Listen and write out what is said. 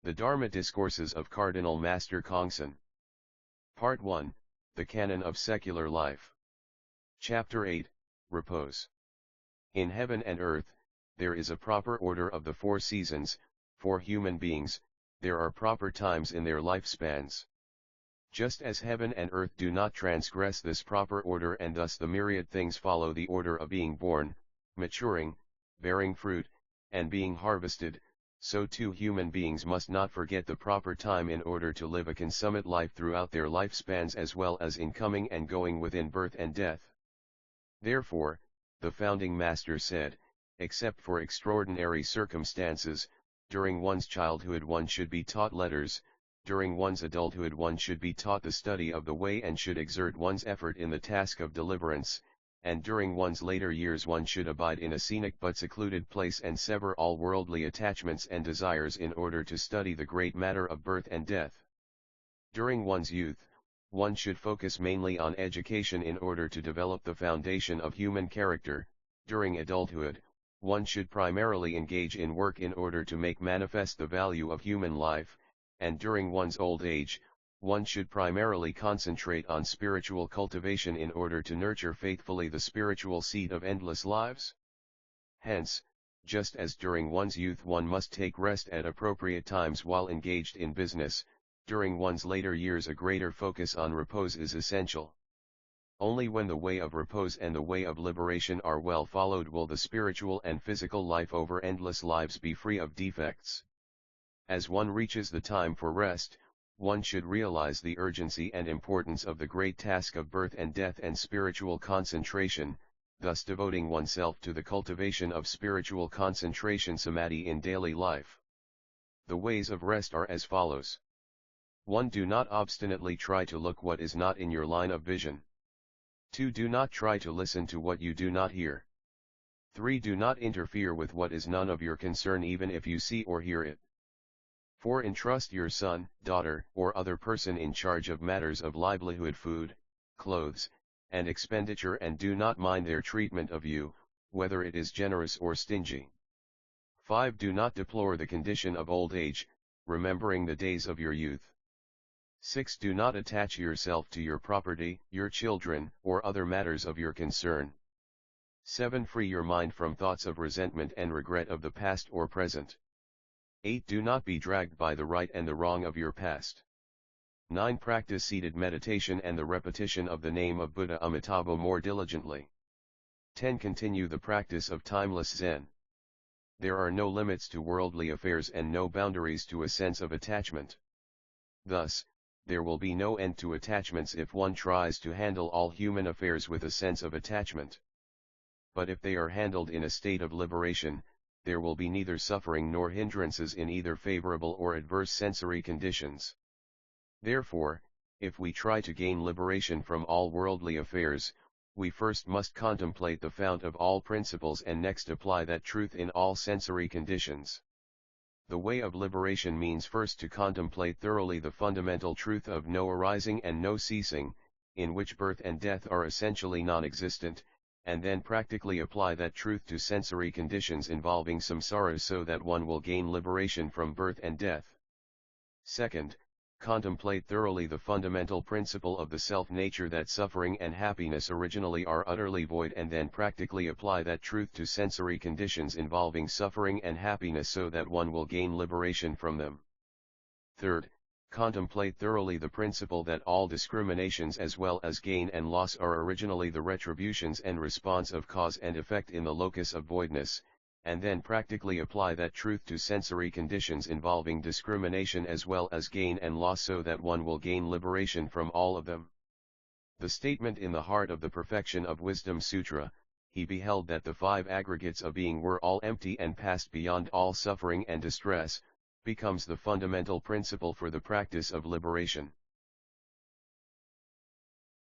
The Dharma Discourses of Cardinal Master Chongsan. Part 1, The Canon of Secular Life. Chapter 8, Repose. In heaven and earth, there is a proper order of the 4 seasons. For human beings, there are proper times in their lifespans. Just as heaven and earth do not transgress this proper order, and thus the myriad things follow the order of being born, maturing, bearing fruit, and being harvested, so too human beings must not forget the proper time in order to live a consummate life throughout their lifespans, as well as in coming and going within birth and death. Therefore, the founding master said, except for extraordinary circumstances, during one's childhood one should be taught letters, during one's adulthood one should be taught the study of the way and should exert one's effort in the task of deliverance, and during one's later years one should abide in a scenic but secluded place and sever all worldly attachments and desires in order to study the great matter of birth and death. During one's youth, one should focus mainly on education in order to develop the foundation of human character. During adulthood, one should primarily engage in work in order to make manifest the value of human life, and during one's old age, one should primarily concentrate on spiritual cultivation in order to nurture faithfully the spiritual seed of endless lives. Hence, just as during one's youth one must take rest at appropriate times while engaged in business, during one's later years a greater focus on repose is essential. Only when the way of repose and the way of liberation are well followed will the spiritual and physical life over endless lives be free of defects. As one reaches the time for rest, one should realize the urgency and importance of the great task of birth and death and spiritual concentration, thus devoting oneself to the cultivation of spiritual concentration samadhi in daily life. The ways of rest are as follows. 1. Do not obstinately try to look what is not in your line of vision. 2. Do not try to listen to what you do not hear. 3. Do not interfere with what is none of your concern even if you see or hear it. 4. Entrust your son, daughter, or other person in charge of matters of livelihood, food, clothes, and expenditure, and do not mind their treatment of you, whether it is generous or stingy. 5. Do not deplore the condition of old age, remembering the days of your youth. 6. Do not attach yourself to your property, your children, or other matters of your concern. 7. Free your mind from thoughts of resentment and regret of the past or present. 8. Do not be dragged by the right and the wrong of your past. 9. Practice seated meditation and the repetition of the name of Buddha Amitabha more diligently. 10. Continue the practice of timeless Zen. There are no limits to worldly affairs and no boundaries to a sense of attachment. Thus, there will be no end to attachments if one tries to handle all human affairs with a sense of attachment. But if they are handled in a state of liberation, there will be neither suffering nor hindrances in either favorable or adverse sensory conditions. Therefore, if we try to gain liberation from all worldly affairs, we first must contemplate the fount of all principles and next apply that truth in all sensory conditions. The way of liberation means first to contemplate thoroughly the fundamental truth of no arising and no ceasing, in which birth and death are essentially non-existent, and then practically apply that truth to sensory conditions involving samsara so that one will gain liberation from birth and death. Second, contemplate thoroughly the fundamental principle of the self-nature that suffering and happiness originally are utterly void, and then practically apply that truth to sensory conditions involving suffering and happiness so that one will gain liberation from them. Third, contemplate thoroughly the principle that all discriminations as well as gain and loss are originally the retributions and response of cause and effect in the locus of voidness, and then practically apply that truth to sensory conditions involving discrimination as well as gain and loss so that one will gain liberation from all of them. The statement in the heart of the Perfection of Wisdom Sutra, he beheld that the 5 aggregates of being were all empty and passed beyond all suffering and distress, becomes the fundamental principle for the practice of liberation.